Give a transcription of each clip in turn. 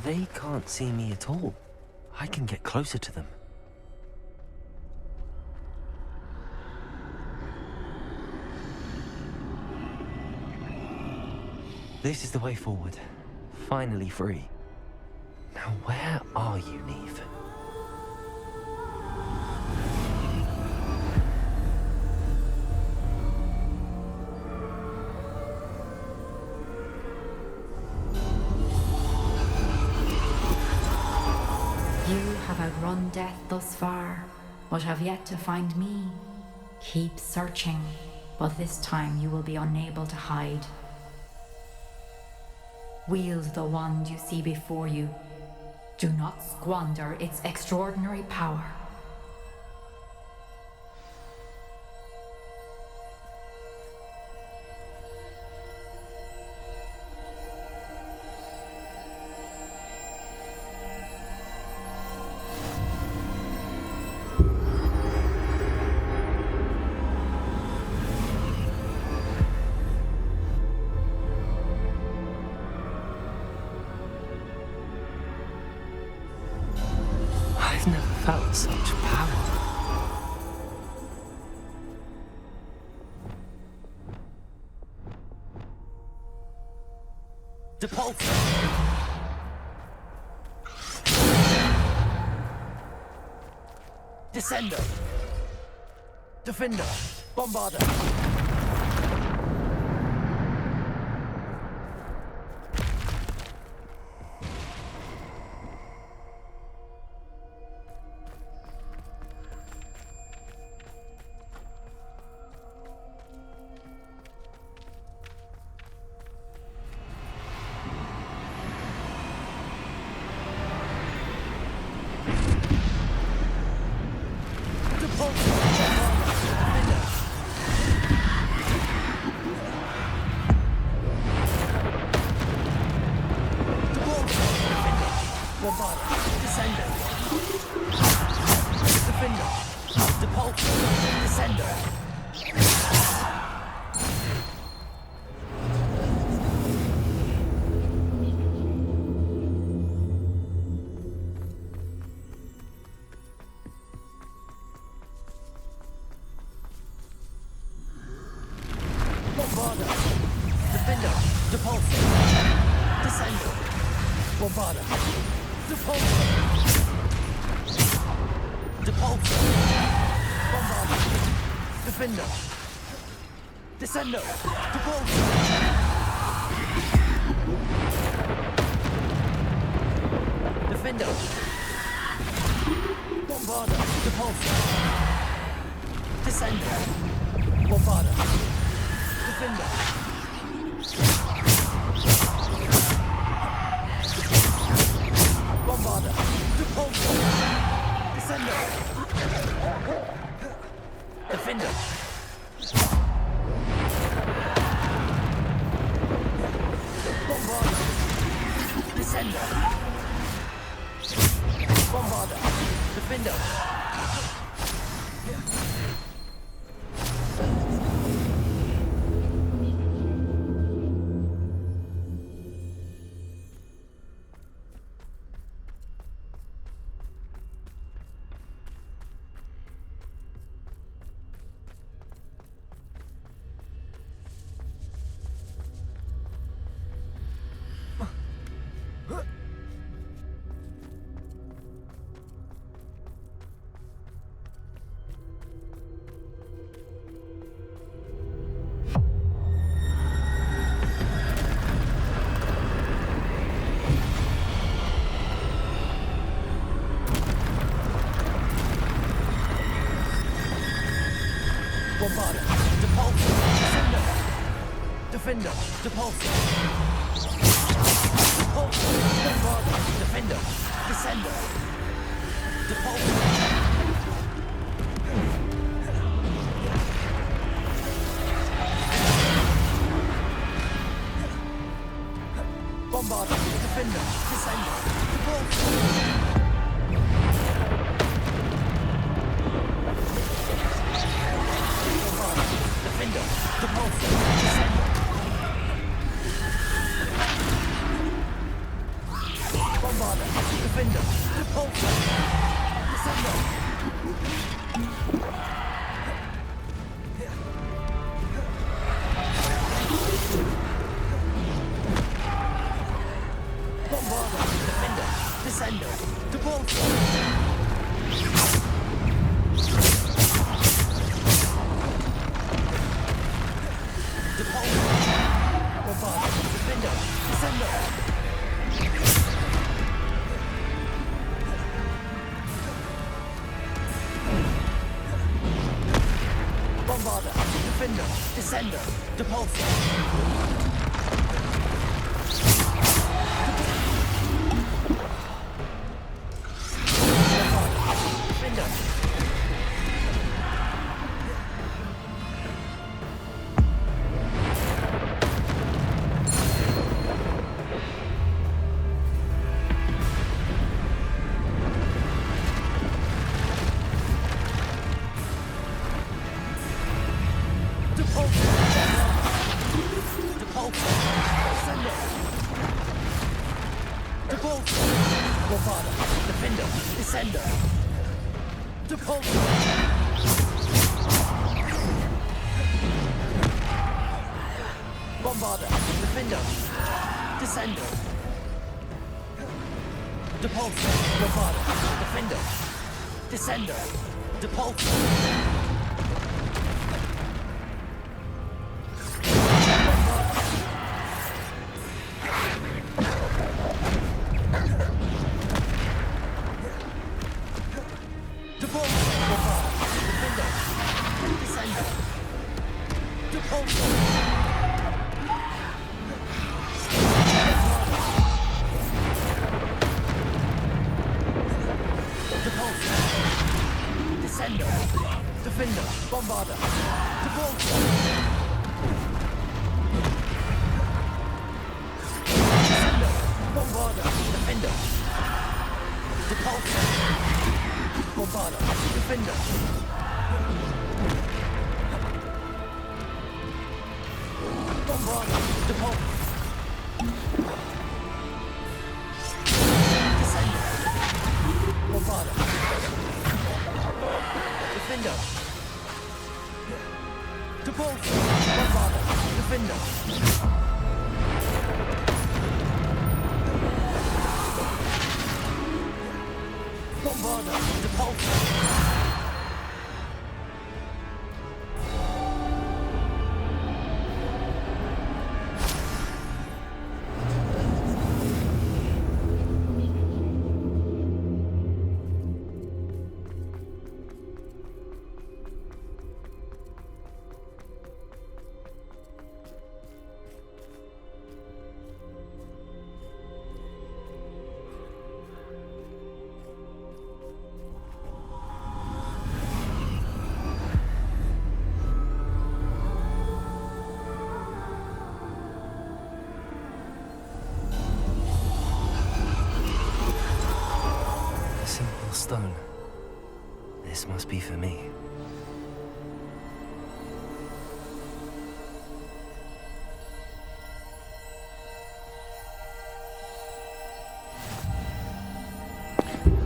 They can't see me at all. I can get closer to them. This is the way forward. Finally free. Now where are you, Neve? You have outrun death thus far, but have yet to find me. Keep searching, but this time you will be unable to hide. Wield the wand you see before you. Do not squander its extraordinary power. I've never felt such power. Depulse! Descender! Defender! Bombarder! Descender! Depulse! Defender! Bombarder! Depulse! Descender! Bombarder! Defender! Bombarder! Depulse! Descender! Defender! Descender! Bombarder! Defender! Bombarder! Depulse! Descender! Defender! Depulse! Depulse! Bombarder! Defender! Descender! Depulse! Bombarder! Defender! Descender! Depulse! Defender! Depulse! Descender! Defender! Repulsor! Descender! Bombarder! Defender! Descender! Repulsor! Bombarder, Defender, Descender, Depulsor. Defender. Bombarder, Defender, Descender. Depulsor, Bombarder, Defender, Descender. Depulsor. Defender, Bombarder, Depulsor. Descender, Bombarder, Defender. Depulsor. Bombarder, Defender. Bombarder, Depulsor. Descender. Bombarder. Defender. Depulsor. Bombarder. Defender. Bombarder. Depulsor. Stone. This must be for me.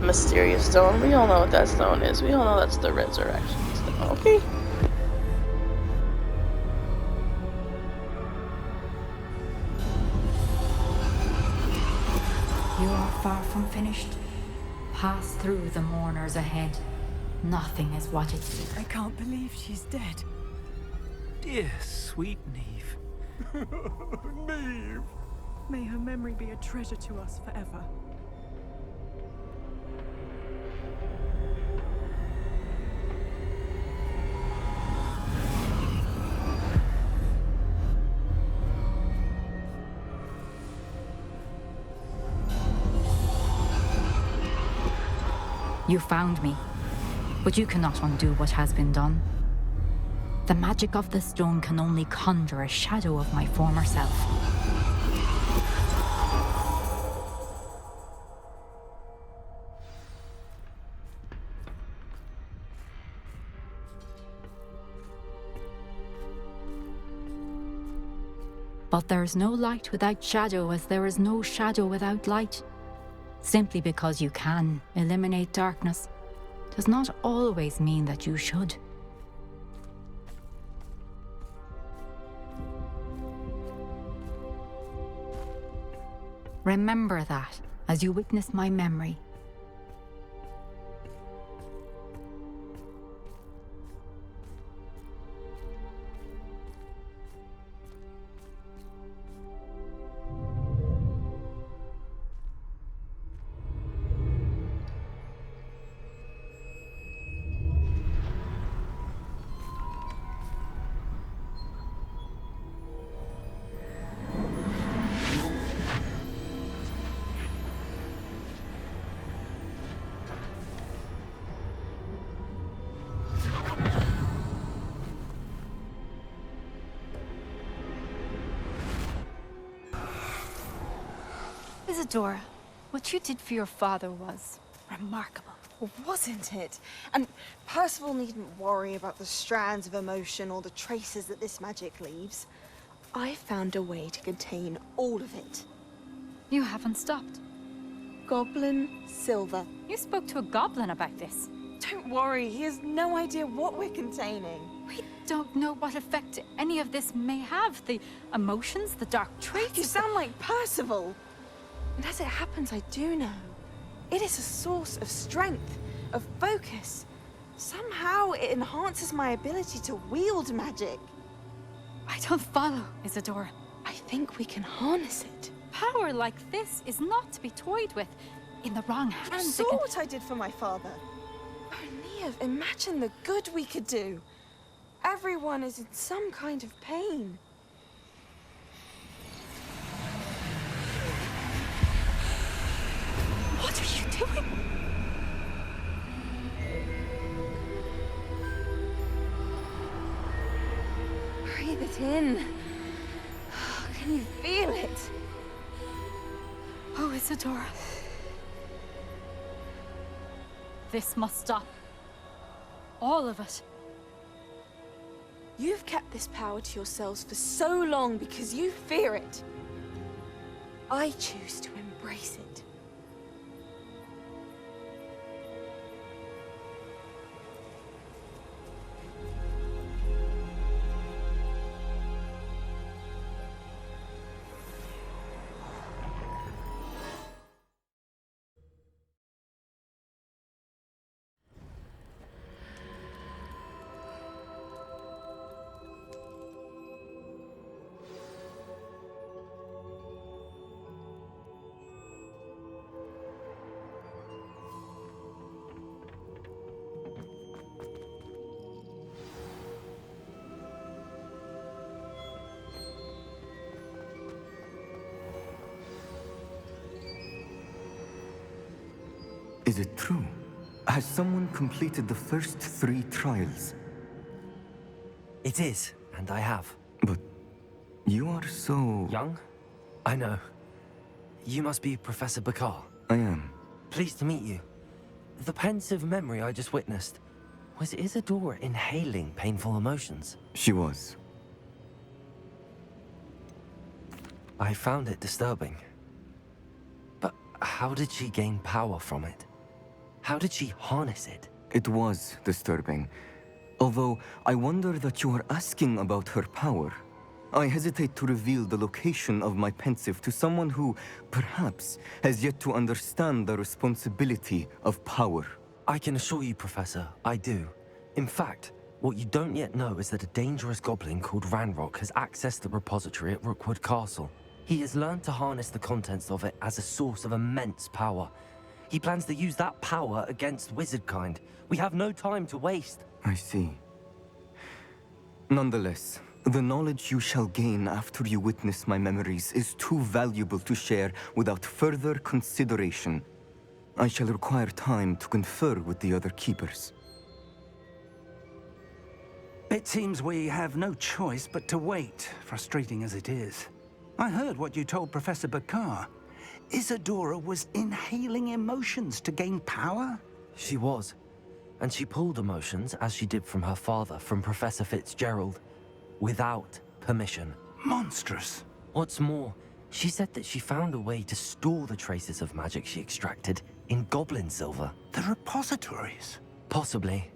Mysterious stone. We all know what that stone is. We all know that's the resurrection stone. Okay. You are far from finished. Pass through the mourners ahead. Nothing is what it seems. I can't believe she's dead. Dear sweet Neve. Neve! May her memory be a treasure to us forever. You found me, but you cannot undo what has been done. The magic of the stone can only conjure a shadow of my former self. But there is no light without shadow, as there is no shadow without light. Simply because you can eliminate darkness does not always mean that you should. Remember that as you witness my memory. Isadora, what you did for your father was remarkable. Well, wasn't it? And Percival needn't worry about the strands of emotion or the traces that this magic leaves. I found a way to contain all of it. You haven't stopped. Goblin Silver. You spoke to a goblin about this. Don't worry, he has no idea what we're containing. We don't know what effect any of this may have. The emotions, the dark traits. You sound like Percival. And as it happens, I do know. It is a source of strength, of focus. Somehow it enhances my ability to wield magic. I don't follow, Isadora. I think we can harness it. Power like this is not to be toyed with. In the wrong You hands, saw what I did for my father. Oh, Neve, imagine the good we could do. Everyone is in some kind of pain. What are you doing? Breathe it in. Can you feel it? Oh, Isadora. This must stop. All of it. You've kept this power to yourselves for so long because you fear it. I choose to embrace it. Is it true? Has someone completed the first 3 trials? It is, and I have. But you are so... Young? I know. You must be Professor Bakar. I am. Pleased to meet you. The pensive memory I just witnessed, was Isadora inhaling painful emotions? She was. I found it disturbing. But how did she gain power from it? How did she harness it? It was disturbing. Although, I wonder that you are asking about her power. I hesitate to reveal the location of my pensive to someone who, perhaps, has yet to understand the responsibility of power. I can assure you, Professor, I do. In fact, what you don't yet know is that a dangerous goblin called Ranrock has accessed the repository at Rookwood Castle. He has learned to harness the contents of it as a source of immense power. He plans to use that power against wizardkind. We have no time to waste. I see. Nonetheless, the knowledge you shall gain after you witness my memories is too valuable to share without further consideration. I shall require time to confer with the other keepers. It seems we have no choice but to wait, frustrating as it is. I heard what you told Professor Bakar. Isadora was inhaling emotions to gain power? She was. And she pulled emotions, as she did from her father, from Professor Fitzgerald, without permission. Monstrous. What's more, She said that she found a way to store the traces of magic she extracted in goblin silver. The repositories. Possibly.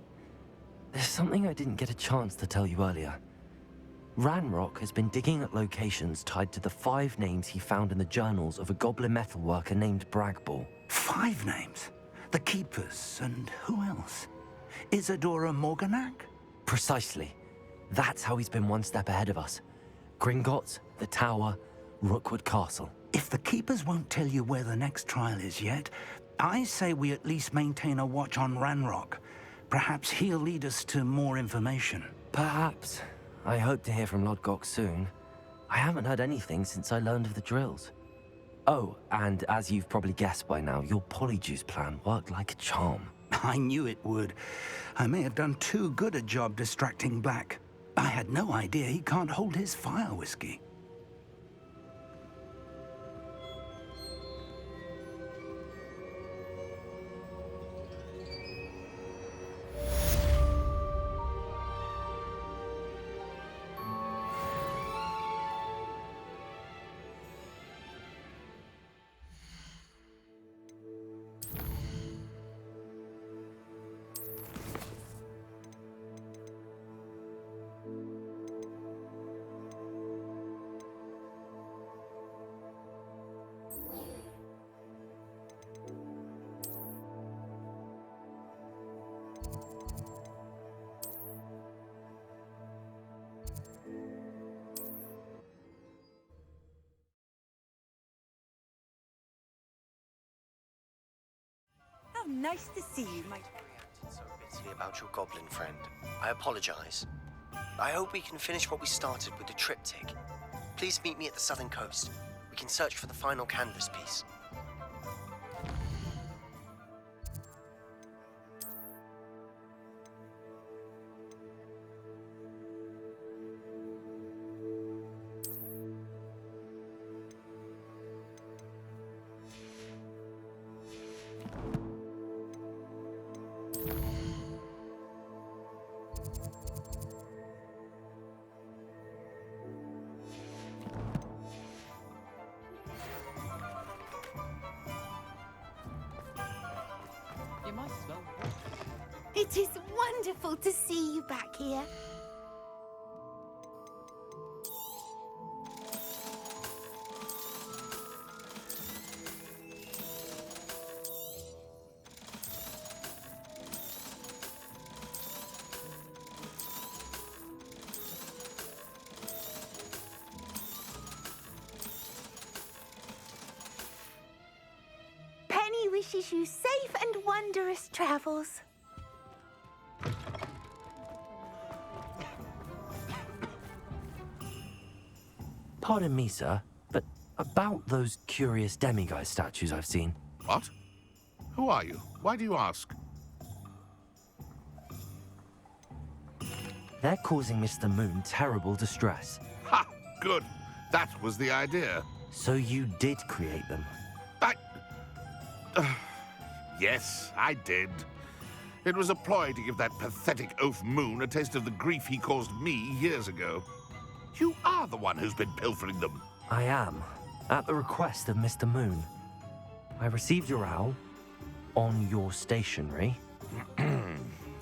There's something I didn't get a chance to tell you earlier. Ranrock has been digging at locations tied to the 5 names he found in the journals of a goblin metalworker named Bragball. 5 names? The Keepers, and who else? Isadora Morganac? Precisely. That's how he's been one step ahead of us. Gringotts, the Tower, Rookwood Castle. If the Keepers won't tell you where the next trial is yet, I say we at least maintain a watch on Ranrock. Perhaps he'll lead us to more information. Perhaps. I hope to hear from Lodgok soon. I haven't heard anything since I learned of the drills. Oh, and as you've probably guessed by now, your polyjuice plan worked like a charm. I knew it would. I may have done too good a job distracting Black. I had no idea he can't hold his fire whiskey. How nice to see you, my... Reacted so bitterly about your goblin friend. I apologize. I hope we can finish what we started with the triptych. Please meet me at the southern coast. We can search for the final canvas piece. It is wonderful to see you back here. Penny wishes you safe and wondrous travels. Pardon me, sir, but about those curious demiguise statues I've seen. What? Who are you? Why do you ask? They're causing Mr. Moon terrible distress. Ha! Good. That was the idea. So you did create them? Yes, I did. It was a ploy to give that pathetic oaf Moon a taste of the grief he caused me years ago. You are the one who's been pilfering them. I am, at the request of Mr. Moon. I received your owl on your stationery.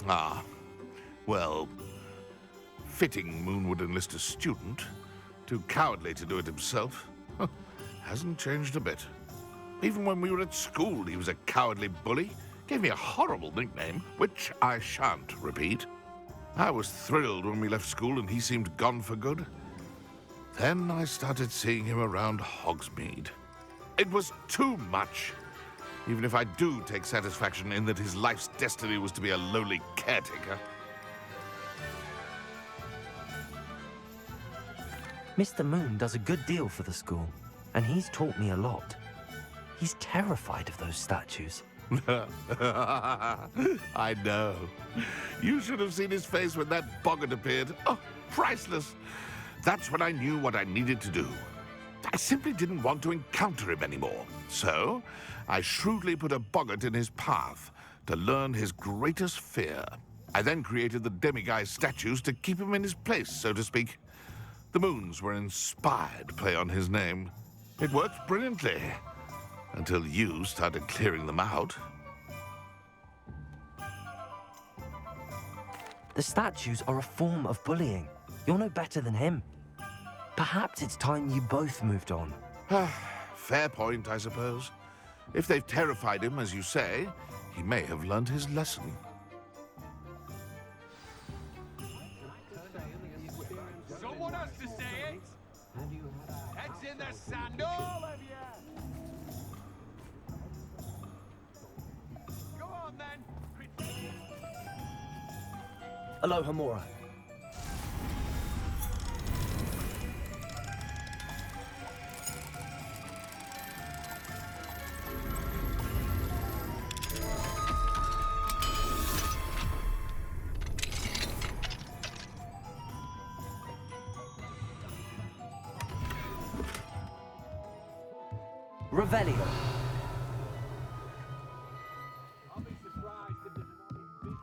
Ah, well, fitting Moon would enlist a student. Too cowardly to do it himself. Hasn't changed a bit. Even when we were at school, he was a cowardly bully. Gave me a horrible nickname, which I shan't repeat. I was thrilled when we left school and he seemed gone for good. Then I started seeing him around Hogsmeade. It was too much. Even if I do take satisfaction in that his life's destiny was to be a lowly caretaker. Mr. Moon does a good deal for the school, and he's taught me a lot. He's terrified of those statues. I know. You should have seen his face when that boggart appeared. Oh, priceless. That's when I knew what I needed to do. I simply didn't want to encounter him anymore. So, I shrewdly put a boggart in his path to learn his greatest fear. I then created the demiguise statues to keep him in his place, so to speak. The moons were an inspired play on his name. It worked brilliantly. Until you started clearing them out. The statues are a form of bullying. You're no better than him. Perhaps it's time you both moved on. Fair point, I suppose. If they've terrified him, as you say, he may have learned his lesson. Someone has to say it. Heads in the sand, all of you. Go on then. Aloha Mora. Revelio. I'll be surprised if there's not even been.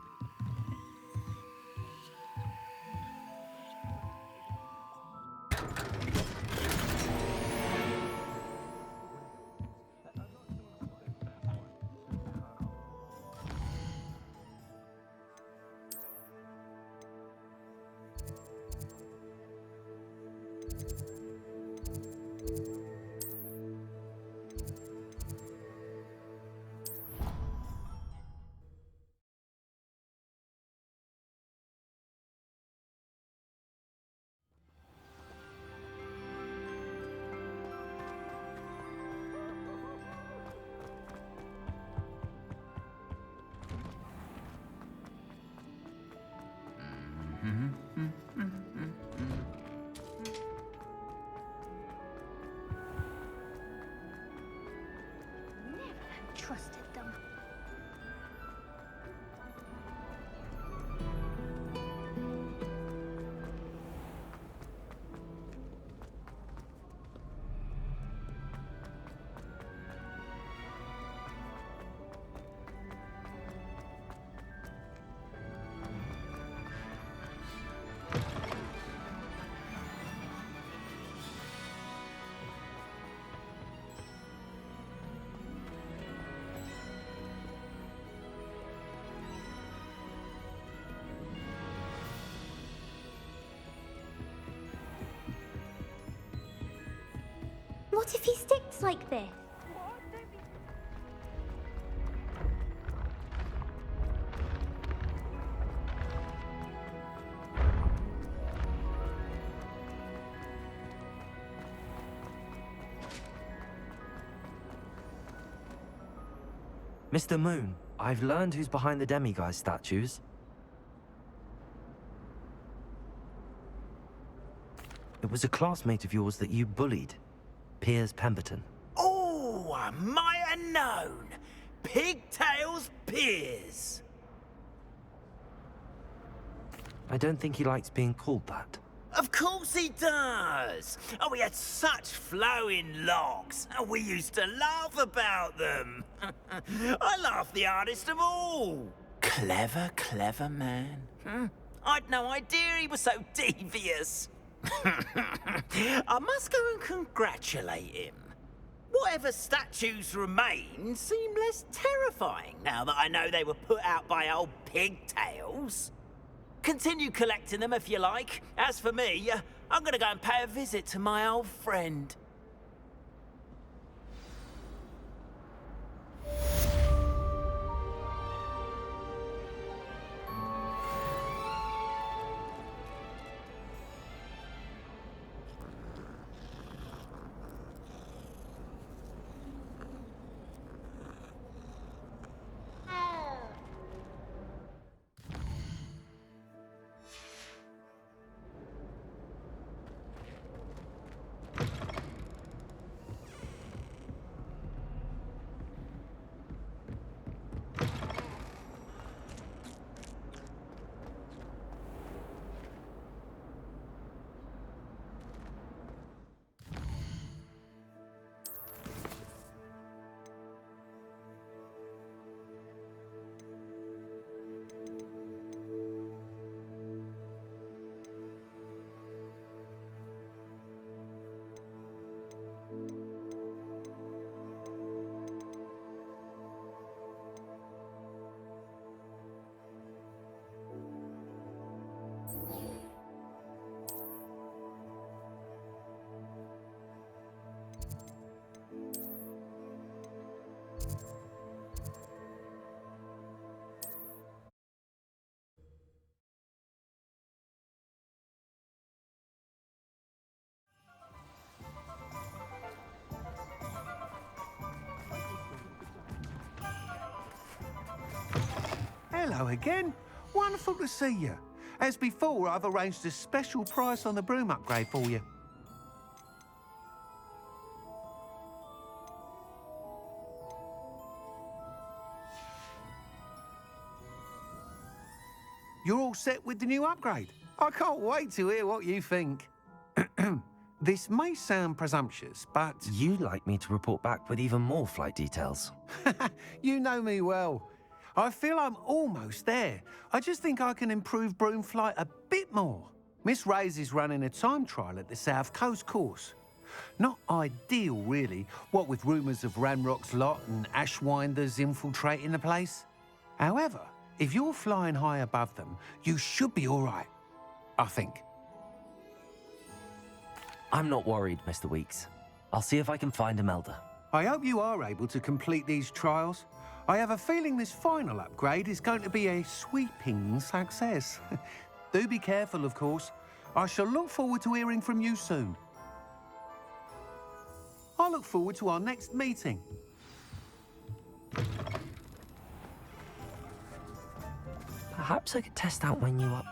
Trusted them. What if he sticks like this? Mr. Moon, I've learned who's behind the demiguise statues. It was a classmate of yours that you bullied, Piers Pemberton. Oh, I might have known. Pigtails Piers. I don't think he likes being called that. Of course he does. Oh, we had such flowing locks. We used to laugh about them. I laughed the hardest of all. Clever, clever man. I'd no idea he was so devious. I must go and congratulate him. Whatever statues remain seem less terrifying now that I know they were put out by old pigtails. Continue collecting them if you like. As for me, I'm gonna go and pay a visit to my old friend. Hello again. Wonderful to see you. As before, I've arranged a special price on the broom upgrade for you. You're all set with the new upgrade. I can't wait to hear what you think. This may sound presumptuous, but... You'd like me to report back with even more flight details. You know me well. I feel I'm almost there. I just think I can improve broom flight a bit more. Miss Ray's is running a time trial at the South Coast course. Not ideal, really, what with rumours of Ranrock's lot and Ashwinders infiltrating the place. However, if you're flying high above them, you should be all right, I think. I'm not worried, Mr. Weeks. I'll see if I can find Imelda. I hope you are able to complete these trials. I have a feeling this final upgrade is going to be a sweeping success. Do be careful, of course. I shall look forward to hearing from you soon. I look forward to our next meeting. Perhaps I could test out my new upgrade.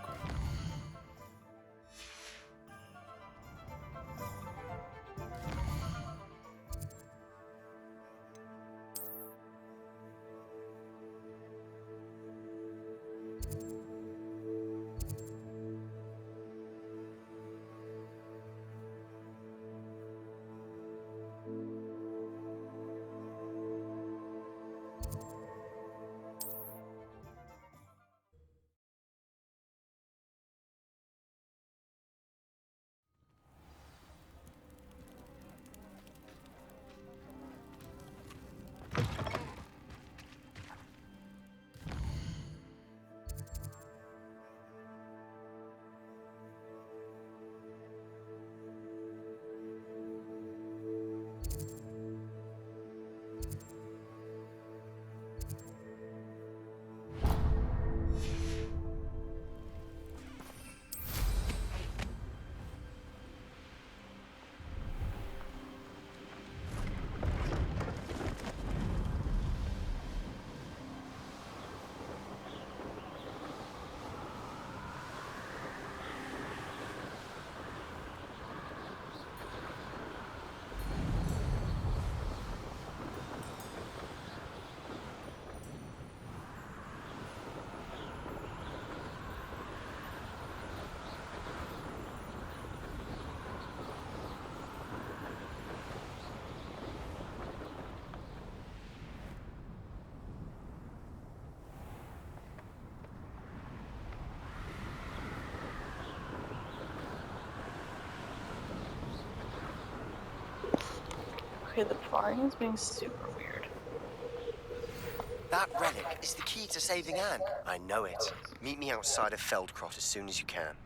Okay, the flying is being super weird. That relic is the key to saving Anne. I know it. Meet me outside of Feldcrot as soon as you can.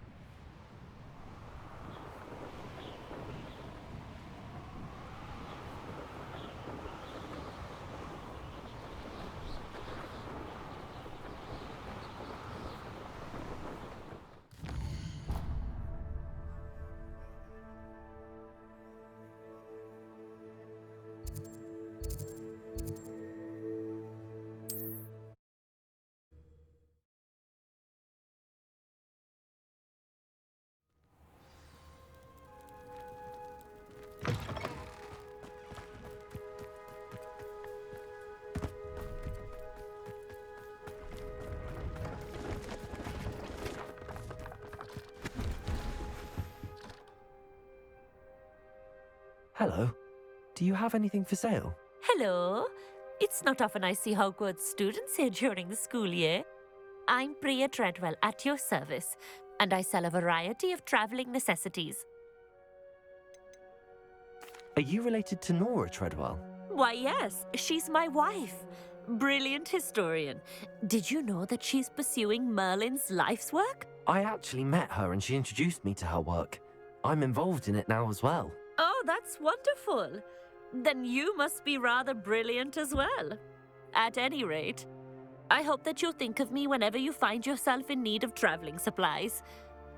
Hello. Do you have anything for sale? Hello. It's not often I see Hogwarts students here during the school year. I'm Priya Treadwell at your service, and I sell a variety of traveling necessities. Are you related to Nora Treadwell? Why, yes, she's my wife. Brilliant historian. Did you know that she's pursuing Merlin's life's work? I actually met her and she introduced me to her work. I'm involved in it now as well. Oh, that's wonderful. Then you must be rather brilliant as well. At any rate, I hope that you'll think of me whenever you find yourself in need of traveling supplies.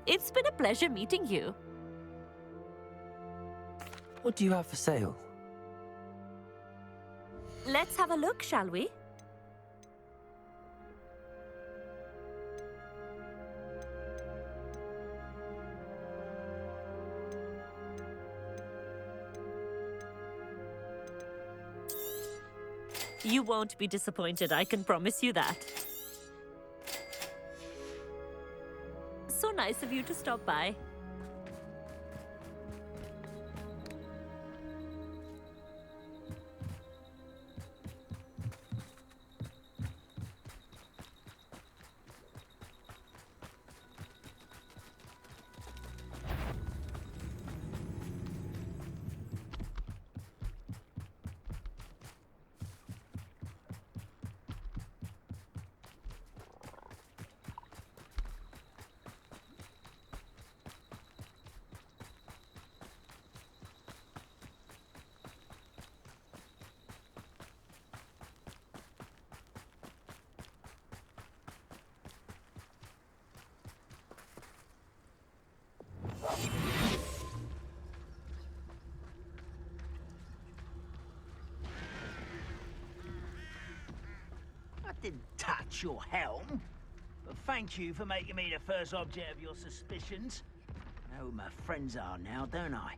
It's been a pleasure meeting you. What do you have for sale? Let's have a look, shall we? You won't be disappointed, I can promise you that. So nice of you to stop by. I didn't touch your helm. But thank you for making me the first object of your suspicions. I know who my friends are now, don't I?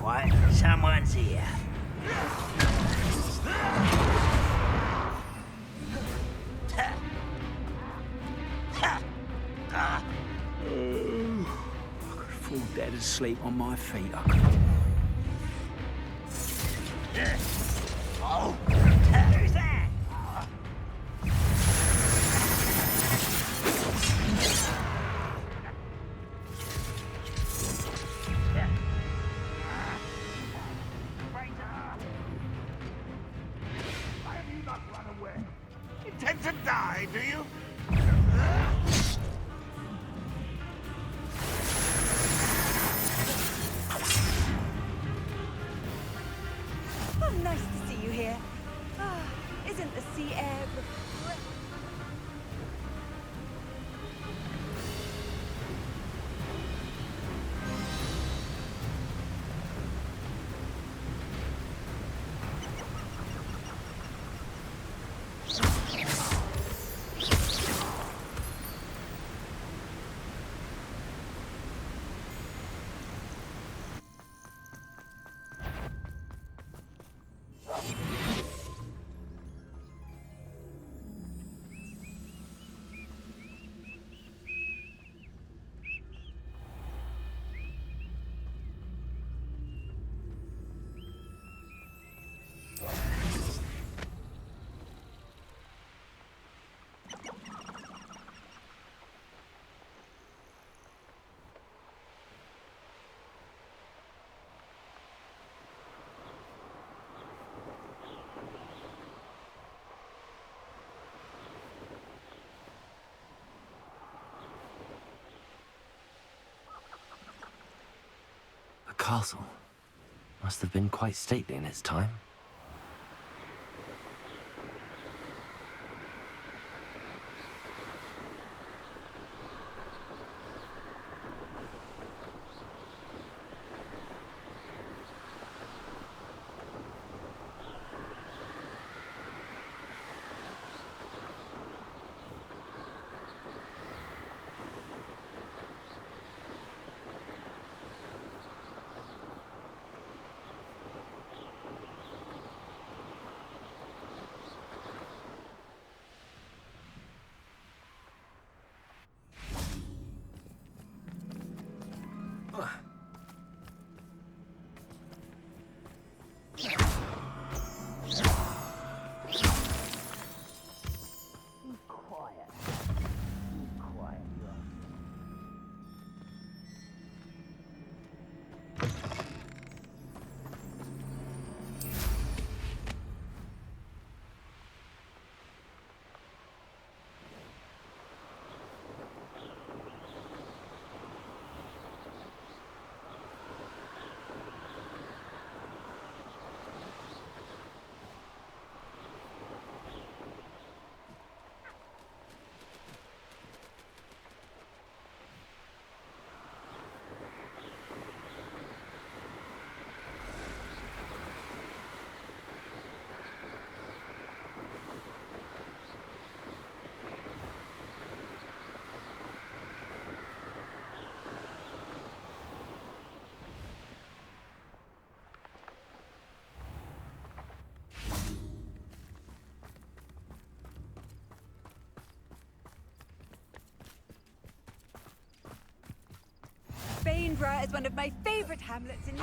What? Someone's here. I could fall dead asleep on my feet. I could. Oh! Who's that? Intend to die, do you? Oh, nice to see you here. Ah, isn't the sea air refreshing? The castle must have been quite stately in its time. Edinburgh is one of my favourite hamlets in the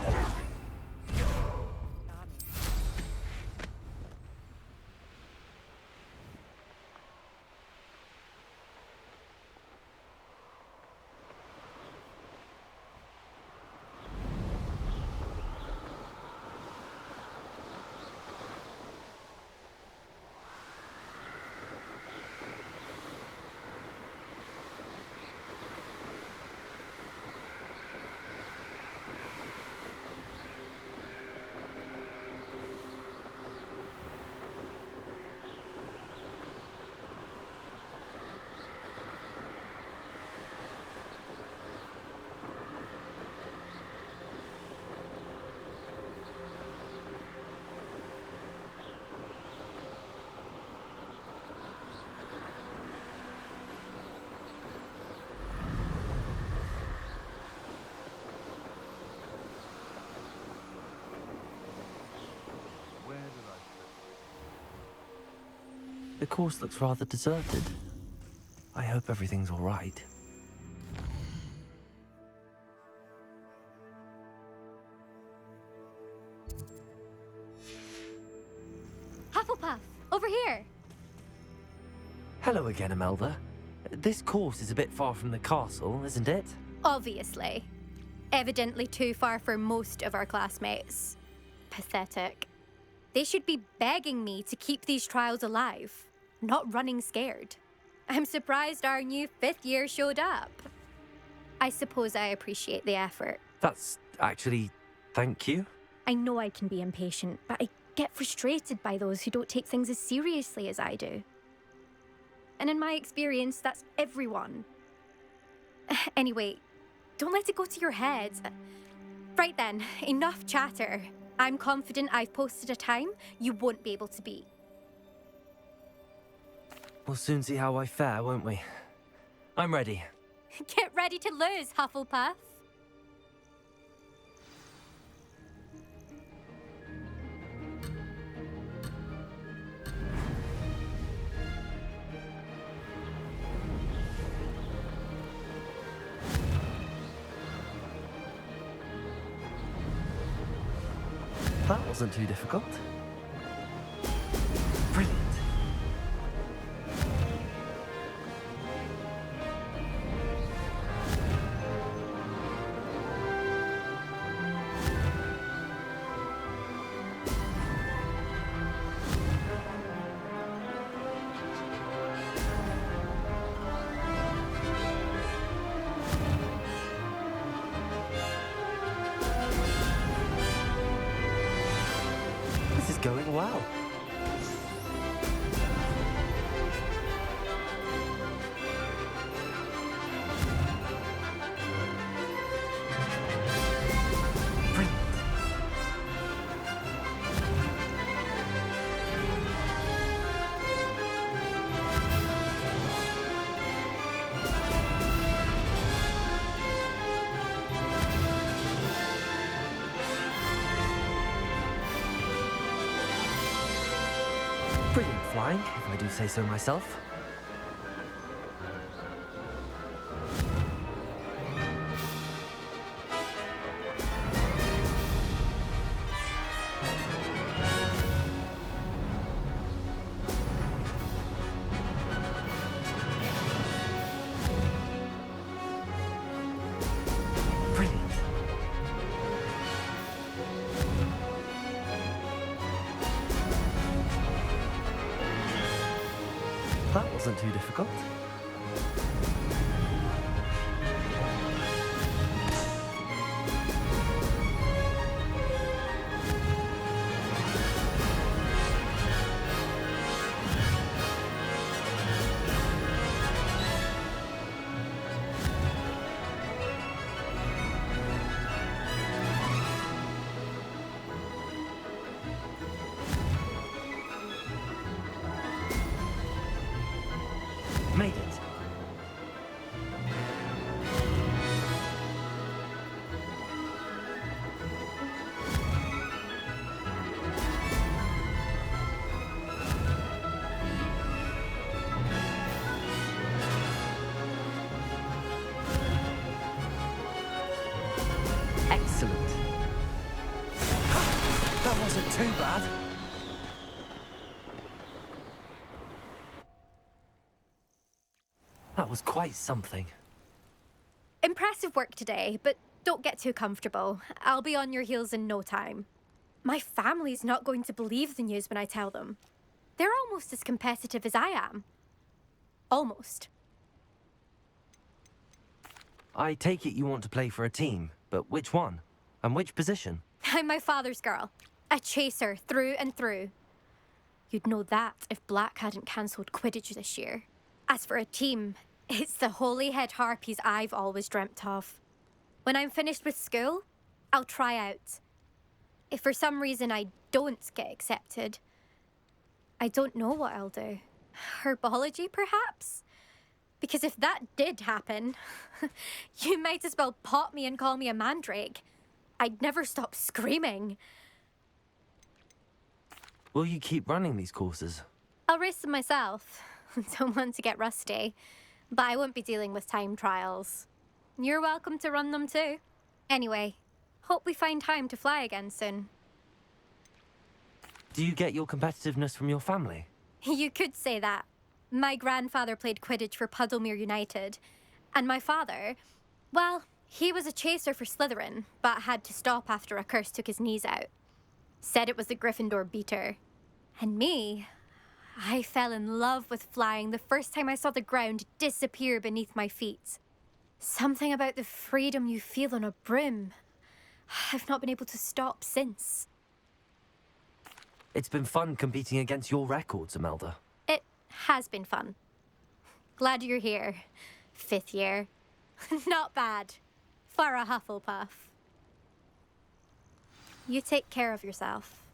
The course looks rather deserted. I hope everything's all right. Hufflepuff, over here. Hello again, Imelda. This course is a bit far from the castle, isn't it? Obviously. Evidently too far for most of our classmates. Pathetic. They should be begging me to keep these trials alive, not running scared. I'm surprised our new 5th year showed up. I suppose I appreciate the effort. That's actually... thank you. I know I can be impatient, but I get frustrated by those who don't take things as seriously as I do. And in my experience, that's everyone. Anyway, don't let it go to your head. Right then, enough chatter. I'm confident I've posted a time you won't be able to beat. We'll soon see how I fare, won't we? I'm ready. Get ready to lose, Hufflepuff. That wasn't too difficult. Brilliant. This is going well. Brilliant flying, if I do say so myself. Brilliant. That wasn't too difficult. Made it. Excellent. That wasn't too bad. That was quite something. Impressive work today, but don't get too comfortable. I'll be on your heels in no time. My family's not going to believe the news when I tell them. They're almost as competitive as I am. Almost. I take it you want to play for a team, but which one? And which position? I'm my father's girl. A chaser through and through. You'd know that if Black hadn't cancelled Quidditch this year. As for a team, it's the Holyhead Harpies I've always dreamt of. When I'm finished with school, I'll try out. If for some reason I don't get accepted, I don't know what I'll do. Herbology, perhaps? Because if that did happen, you might as well pop me and call me a mandrake. I'd never stop screaming. Will you keep running these courses? I'll race them myself. Don't want to get rusty. But I won't be dealing with time trials. You're welcome to run them too. Anyway, hope we find time to fly again soon. Do you get your competitiveness from your family? You could say that. My grandfather played Quidditch for Puddlemere United. And my father, well, he was a chaser for Slytherin, but had to stop after a curse took his knees out. Said it was the Gryffindor beater. And me, I fell in love with flying the first time I saw the ground disappear beneath my feet. Something about the freedom you feel on a broom. I've not been able to stop since. It's been fun competing against your records, Imelda. It has been fun. Glad you're here. 5th year. Not bad. For a Hufflepuff. You take care of yourself.